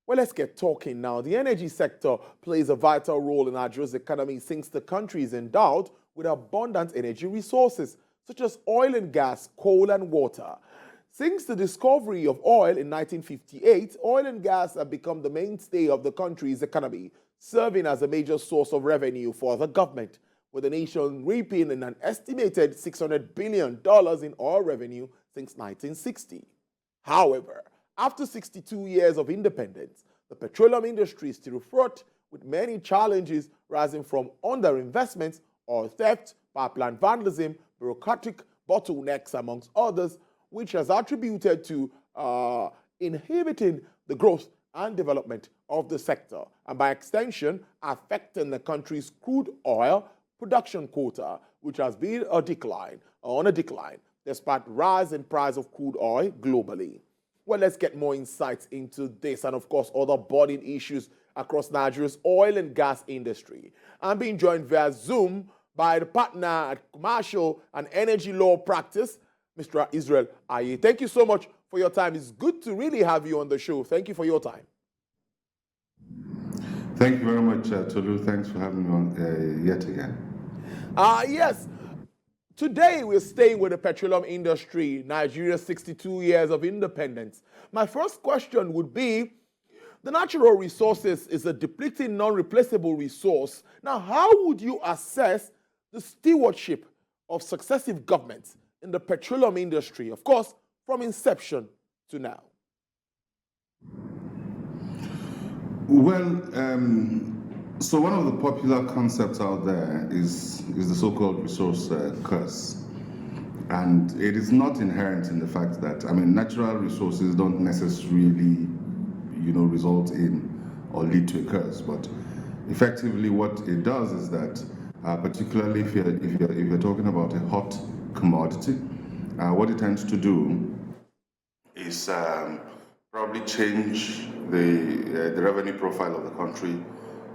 Well, let's get talking now. The energy sector plays a vital role in Nigeria's economy since the country is endowed with abundant energy resources, such as oil and gas, coal and water. Since the discovery of oil in 1958, oil and gas have become the mainstay of the country's economy, serving as a major source of revenue for the government, with the nation reaping in an estimated $600 billion in oil revenue since 1960. However, after 62 years of independence, the petroleum industry is still fraught with many challenges rising from underinvestment, oil theft, pipeline vandalism, bureaucratic bottlenecks, amongst others, which has attributed to inhibiting the growth and development of the sector, and by extension, affecting the country's crude oil production quota, which has been on a decline, despite rise in price of crude oil globally. Well, let's get more insights into this and, of course, other burning issues across Nigeria's oil and gas industry. I'm being joined via Zoom by the partner at Commercial and Energy Law Practice, Mr. Israel Aye. Thank you so much for your time. It's good to really have you on the show. Thank you for your time. Thank you very much, Tolu. Thanks for having me on yet again. Yes. Today, we're staying with the petroleum industry, Nigeria's 62 years of independence. My first question would be, the natural resources is a depleting, non-replaceable resource. Now, how would you assess the stewardship of successive governments in the petroleum industry, of course, from inception to now? Well, so one of the popular concepts out there is the so-called resource curse. And it is not inherent in the fact that, natural resources don't necessarily, result in or lead to a curse. But effectively what it does is that, particularly if you're talking about a hot commodity, what it tends to do is probably change the revenue profile of the country,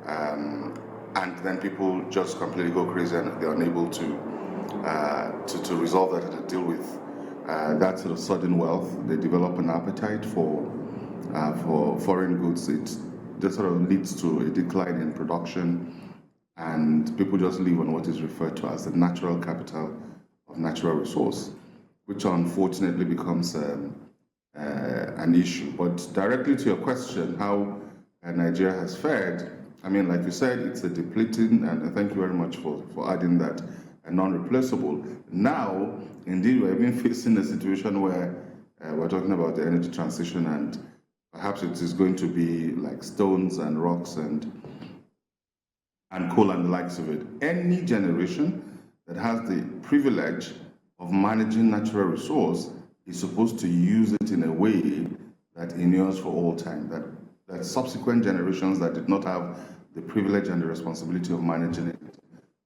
and then people just completely go crazy and they're unable to resolve that and to deal with that sort of sudden wealth. They develop an appetite for foreign goods. It just sort of leads to a decline in production, and people just live on what is referred to as the natural capital of natural resource, which unfortunately becomes an issue. But directly to your question, how Nigeria has fared, like you said, it's a depleting, and thank you very much for adding that, a non-replaceable. Now, indeed, we're even facing a situation where we're talking about the energy transition, and perhaps it is going to be like stones and rocks and coal and the likes of it. Any generation that has the privilege of managing natural resource is supposed to use it in a way that endures for all time, that subsequent generations that did not have the privilege and the responsibility of managing it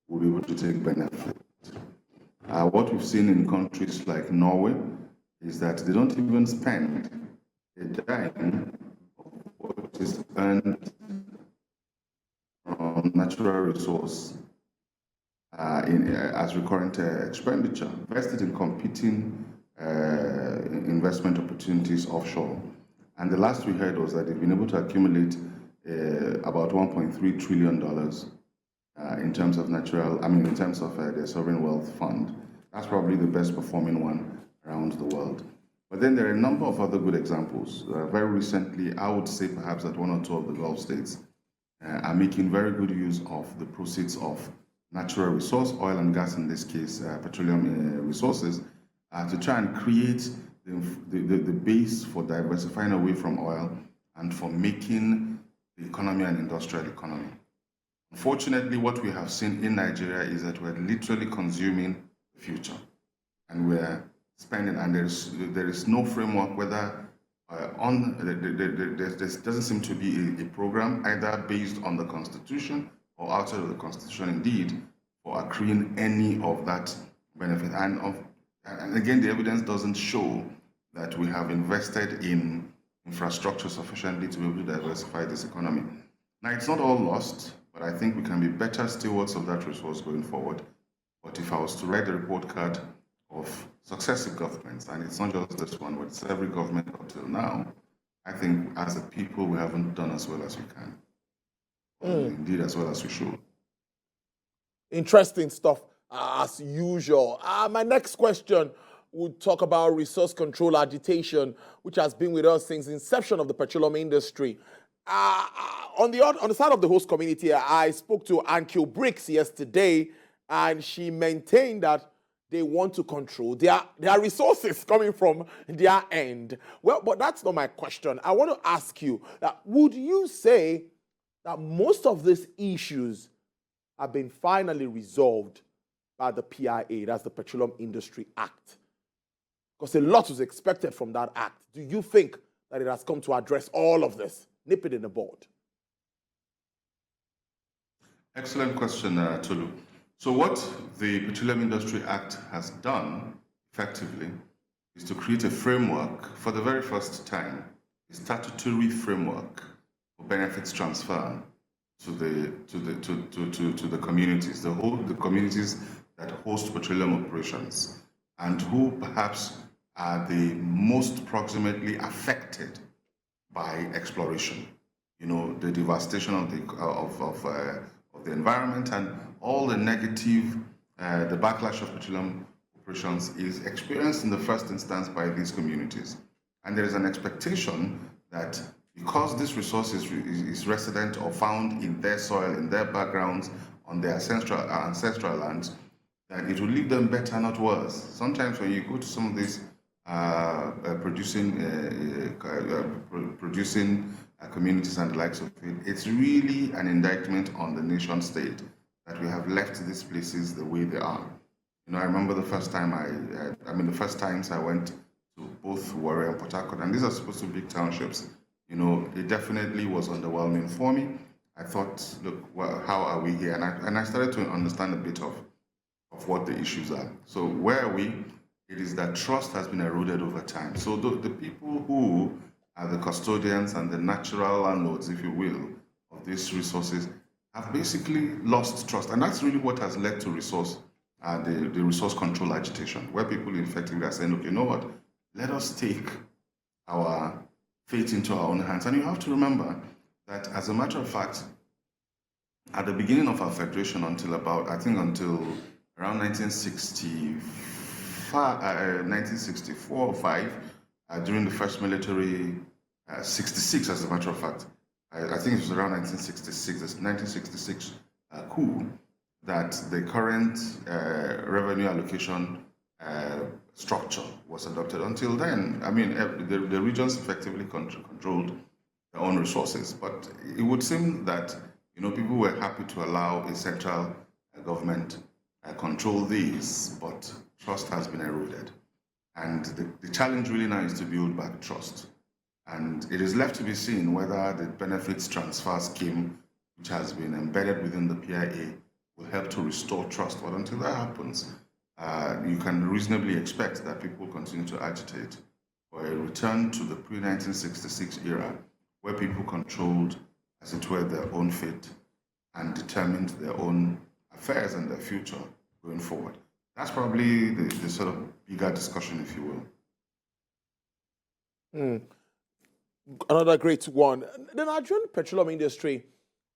will be able to take benefit. What we've seen in countries like Norway is that they don't even spend a dime of what is earned from natural resource as recurrent expenditure, invested in competing investment opportunities offshore. And the last we heard was that they've been able to accumulate about $1.3 trillion in terms of their sovereign wealth fund. That's probably the best performing one around the world. But then there are a number of other good examples. Very recently, I would say perhaps that one or two of the Gulf states are making very good use of the proceeds of natural resource, oil and gas in this case, petroleum resources, to try and create the base for diversifying away from oil and for making the economy an industrial economy. Unfortunately, what we have seen in Nigeria is that we're literally consuming the future, and we're spending, and there is no framework whether there doesn't seem to be a program either based on the Constitution or outside of the Constitution, indeed, for accruing any of that benefit. And again, the evidence doesn't show that we have invested in infrastructure sufficiently to be able to diversify this economy. Now, it's not all lost, but I think we can be better stewards of that resource going forward. But if I was to write the report card of successive governments, and it's not just this one, but it's every government up till now, I think as a people, we haven't done as well as we can. Indeed, as well as we should. Interesting stuff, as usual. My next question would talk about resource control agitation, which has been with us since the inception of the petroleum industry. On the side of the host community, I spoke to Ankyo Briggs yesterday, and she maintained that they want to control their resources coming from their end. Well, but that's not my question. I want to ask you that would you say that most of these issues have been finally resolved by the PIA, that's the Petroleum Industry Act? Because a lot was expected from that act. Do you think that it has come to address all of this? Nip it in the bud. Excellent question, Tolu. So what the Petroleum Industry Act has done effectively is to create a framework for the very first time, a statutory framework for benefits transfer to the communities, the communities that host petroleum operations, and who perhaps are the most proximately affected by exploration. You know, the devastation of the environment and all the negative, the backlash of petroleum operations is experienced in the first instance by these communities. And there is an expectation that because this resource is resident or found in their soil, in their backgrounds, on their ancestral lands, that it will leave them better, not worse. Sometimes when you go to some of these producing communities and the likes of it, it's really an indictment on the nation state that we have left these places the way they are. You know, I remember the first times I went to both Warri and Port Harcourt, and these are supposed to be big townships. You know, it definitely was underwhelming for me. I thought, look, well, how are we here? And I started to understand a bit of what the issues are. So where are we? It is that trust has been eroded over time. So the people who are the custodians and the natural landlords, if you will, of these resources have basically lost trust. And that's really what has led to the resource control agitation, where people effectively are saying, look, you know what, let us take our fate into our own hands. And you have to remember that, as a matter of fact, at the beginning of our federation, until around 1964 or 5, during the first military, 66 as a matter of fact, I think it was around 1966 coup, that the current revenue allocation structure was adopted. Until then, I mean, the regions effectively controlled their own resources, but it would seem that, you know, people were happy to allow a central government control these, but trust has been eroded. And the challenge really now is to build back trust. And it is left to be seen whether the benefits transfer scheme, which has been embedded within the PIA, will help to restore trust. But until that happens, you can reasonably expect that people continue to agitate for a return to the pre-1966 era, where people controlled, as it were, their own fate and determined their own affairs and their future going forward. That's probably the sort of bigger discussion, if you will. Another great one. The Nigerian petroleum industry,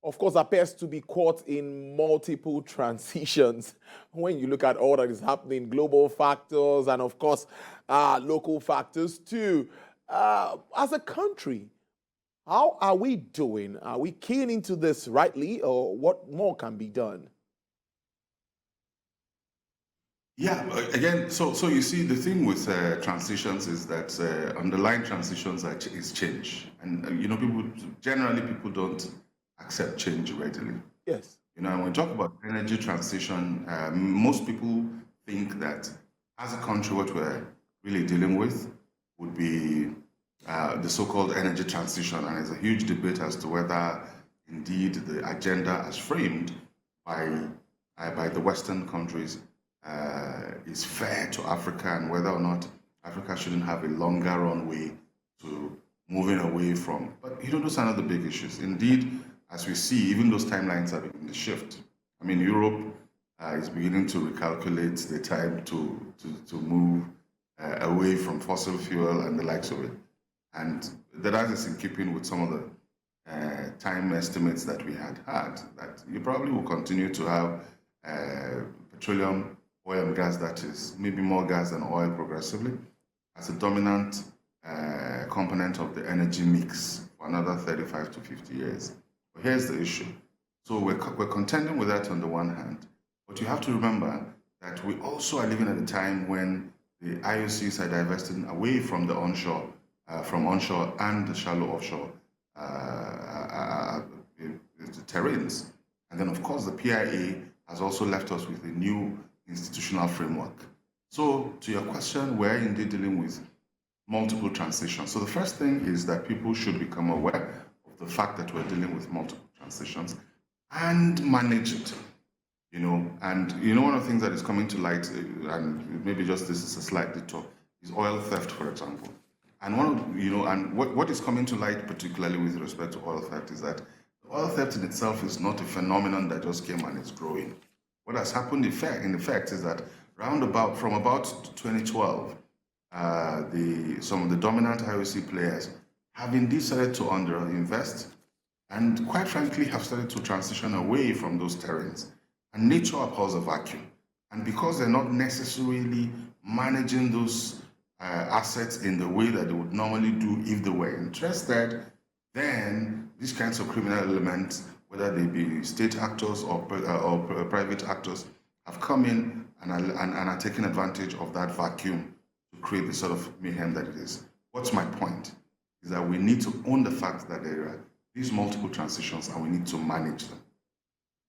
of course, appears to be caught in multiple transitions when you look at all that is happening, global factors and, of course, local factors too. As a country, how are we doing? Are we keying into this rightly, or what more can be done? Yeah, again, so you see, the thing with transitions is that underlying transitions is change, and you know, people don't accept change readily. Yes. You know, when we talk about energy transition, most people think that as a country, what we're really dealing with would be the so-called energy transition, and there's a huge debate as to whether indeed the agenda as framed by the Western countries is fair to Africa, and whether or not Africa shouldn't have a longer runway to moving away from. But you know, those are not the big issues. Indeed, as we see, even those timelines are beginning to shift. I mean, Europe is beginning to recalculate the time to move away from fossil fuel and the likes of it. And that is in keeping with some of the time estimates that we had, that you probably will continue to have petroleum, oil and gas, that is maybe more gas than oil progressively, as a dominant component of the energy mix for another 35 to 50 years. But here's the issue. So we're contending with that on the one hand, but you have to remember that we also are living at a time when the IOCs are divesting away from the onshore, from onshore and the shallow offshore the terrains. And then, of course, the PIA has also left us with a new institutional framework. So, to your question, we're indeed dealing with multiple transitions. So the first thing is that people should become aware of the fact that we're dealing with multiple transitions and manage it. And one of the things that is coming to light, and maybe just this is a slight detour, is oil theft, for example. And what is coming to light, particularly with respect to oil theft, is that oil theft in itself is not a phenomenon that just came and is growing. What has happened in effect is that from about 2012, some of the dominant IOC players have indeed started to underinvest and, quite frankly, have started to transition away from those terrains. And nature abhors a vacuum. And because they're not necessarily managing those assets in the way that they would normally do if they were interested, then these kinds of criminal elements, whether they be state actors or private actors, have come in and are taking advantage of that vacuum to create the sort of mayhem that it is. What's my point? Is that we need to own the fact that there are these multiple transitions and we need to manage them.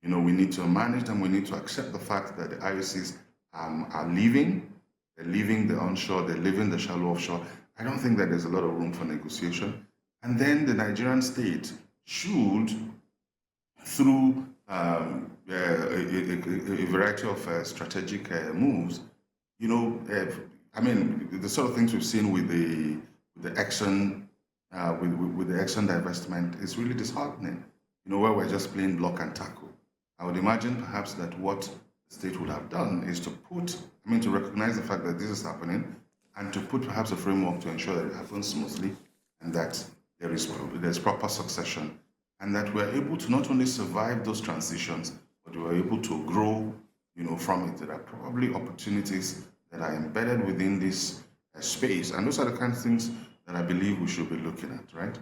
We need to manage them. We need to accept the fact that the IOCs are leaving. They're leaving the onshore. They're leaving the shallow offshore. I don't think that there's a lot of room for negotiation. And then the Nigerian state should, through a variety of strategic moves, the sort of things we've seen with the Exxon with the Exxon divestment is really disheartening. Where we're just playing block and tackle. I would imagine perhaps that what the state would have done is to recognize the fact that this is happening and to put perhaps a framework to ensure that it happens smoothly and that there's proper succession and that we're able to not only survive those transitions, but we're able to grow, from it. There are probably opportunities that are embedded within this space. And those are the kind of things that I believe we should be looking at, right?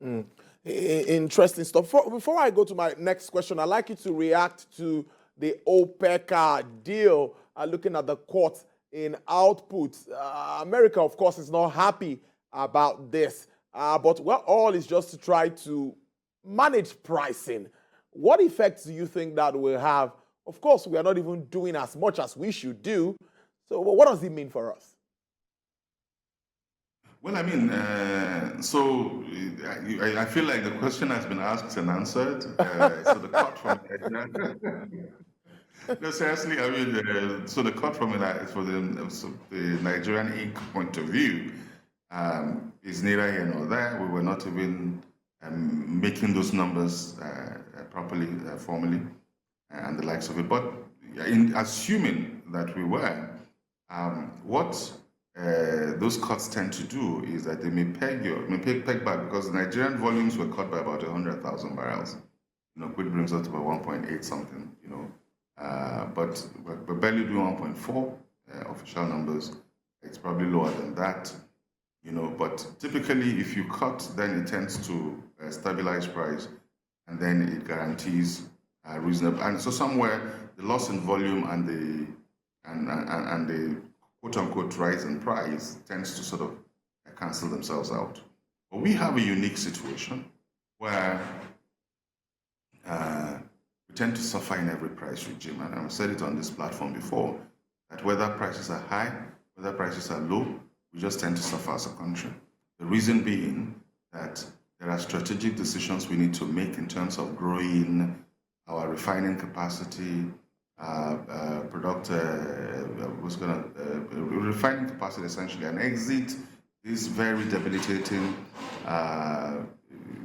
Yeah. Interesting stuff. Before I go to my next question, I'd like you to react to the OPEC deal, looking at the cuts in output. America, of course, is not happy about this, but all is just to try to manage pricing. What effects do you think that will have? Of course, we are not even doing as much as we should do. So what does it mean for us? Well, I feel like the question has been asked and answered. So the cut from no, seriously, so the cut from the Nigerian Inc. point of view is neither here nor there. We were not even making those numbers properly, formally, and the likes of it. But in assuming that we were, what those cuts tend to do is that they may peg back, because the Nigerian volumes were cut by about 100,000 barrels, which brings us to about 1.8 something, but we're barely doing 1.4 official numbers. It's probably lower than that, but typically if you cut, then it tends to stabilize price, and then it guarantees reasonable. And so somewhere the loss in volume and the quote-unquote rise in price tends to sort of cancel themselves out. But we have a unique situation where we tend to suffer in every price regime. And I've said it on this platform before, that whether prices are high, whether prices are low, we just tend to suffer as a country. The reason being that there are strategic decisions we need to make in terms of growing our refining capacity, refining capacity essentially, and exit this very debilitating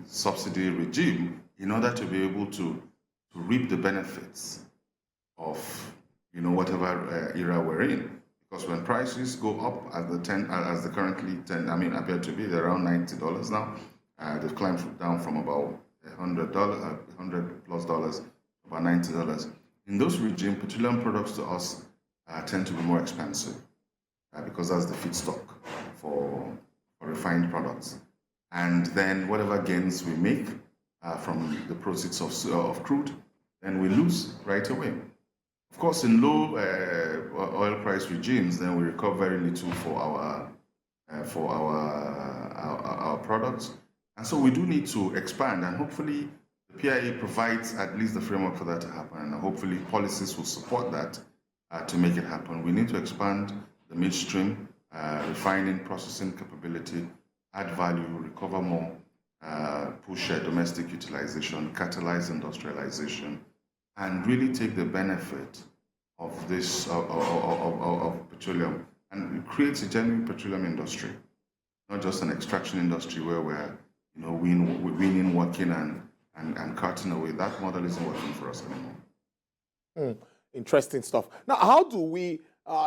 subsidy regime in order to be able to reap the benefits of whatever era we're in. Because when prices go up as they currently appear to be, they're around $90 now. They've climbed down from about $100 plus about $90. In those regimes, petroleum products to us tend to be more expensive because that's the feedstock for refined products. And then whatever gains we make from the proceeds of crude, then we lose right away. Of course, in low oil price regimes, then we recover very little for our products, and so we do need to expand. And hopefully, the PIA provides at least the framework for that to happen, and hopefully, policies will support that to make it happen. We need to expand the midstream refining, processing capability, add value, recover more, push domestic utilization, catalyze industrialization, and really take the benefit of this of petroleum and create a genuine petroleum industry, not just an extraction industry where we're winning, working, and cutting away. That model isn't working for us anymore. Interesting stuff. Now, how do we?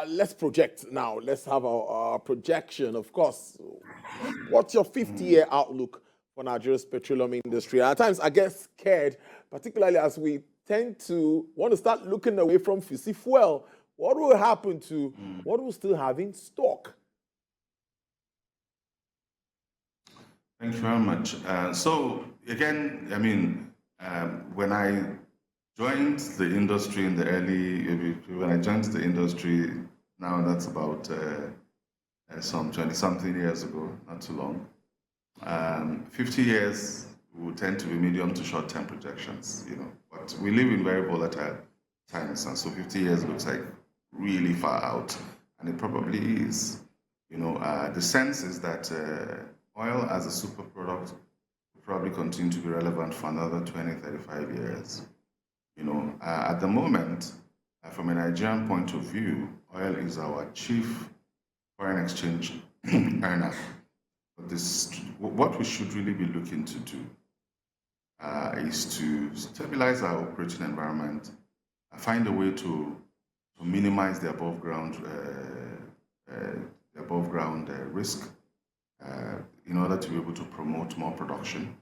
Let's project now. Let's have our projection. Of course, what's your 50-year outlook for Nigeria's petroleum industry? At times, I get scared, particularly as we tend to want to start looking away from fossil fuel. What will happen to what we still have in stock? Thank you very much. So again, when I joined the industry in the now that's about some 20-something years ago, not too long. 50 years would tend to be medium to short-term projections, but we live in very volatile times, and so 50 years looks like really far out, and it probably is. The sense is that oil as a super product will probably continue to be relevant for another 20, 35 years. At the moment, from a Nigerian point of view, oil is our chief foreign exchange earner. But what we should really be looking to do is to stabilize our operating environment, find a way to minimize the above ground risk in order to be able to promote more production.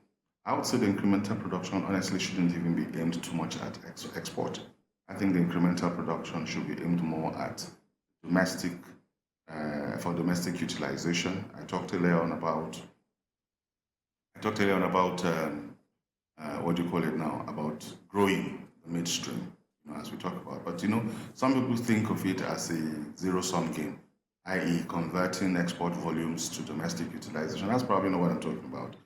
I would say the incremental production honestly shouldn't even be aimed too much at export. I think the incremental production should be aimed more at domestic utilization. I talked earlier on about about growing the midstream, as we talk about. But some people think of it as a zero-sum game, i.e., converting export volumes to domestic utilization. That's probably not what I'm talking about.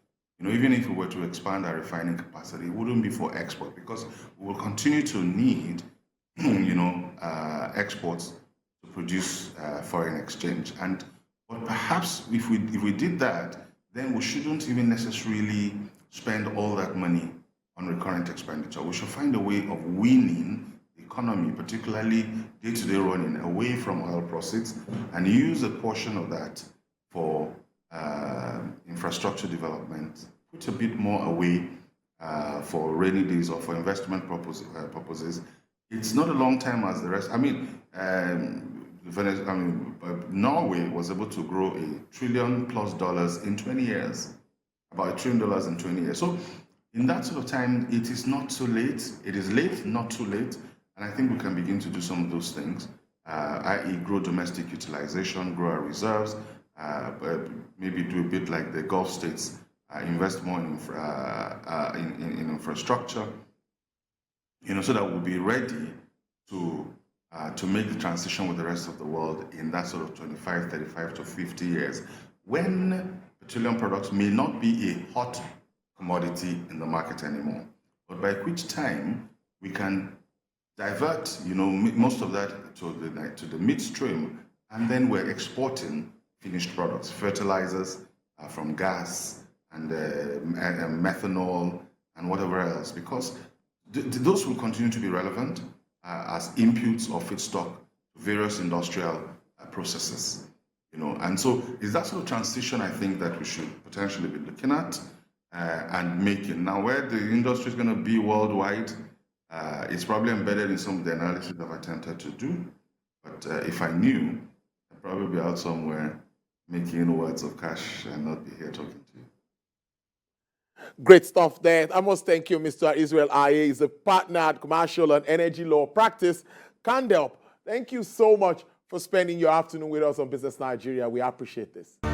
Even if we were to expand our refining capacity, it wouldn't be for export because we will continue to need, exports to produce foreign exchange. But perhaps if we did that, then we shouldn't even necessarily spend all that money on recurrent expenditure. We should find a way of weaning the economy, particularly day-to-day running, away from oil proceeds, and use a portion of that for infrastructure development, put a bit more away for rainy days or for investment purposes. It's not a long time as the rest. Norway was able to grow $1 trillion+ in 20 years, about $1 trillion in 20 years. So in that sort of time, it is not too late. It is late, not too late. And I think we can begin to do some of those things, i.e. grow domestic utilization, grow our reserves, maybe do a bit like the Gulf states, invest more in infrastructure, so that we'll be ready to make the transition with the rest of the world in that sort of 25, 35 to 50 years, when petroleum products may not be a hot commodity in the market anymore, but by which time we can divert, most of that to the midstream, and then we're exporting finished products, fertilizers from gas and methanol and whatever else, because those will continue to be relevant as inputs or feedstock to various industrial processes. And so it's that sort of transition I think that we should potentially be looking at and making. Now, where the industry is going to be worldwide, it's probably embedded in some of the analysis I've attempted to do. But if I knew, Probably be out somewhere making words of cash and not be here talking to you. Great stuff there. I must thank you, Mr. Israel Aye. He's a partner at Commercial and Energy Law Practice, CANDELP. Thank you so much for spending your afternoon with us on Business Nigeria. We appreciate this.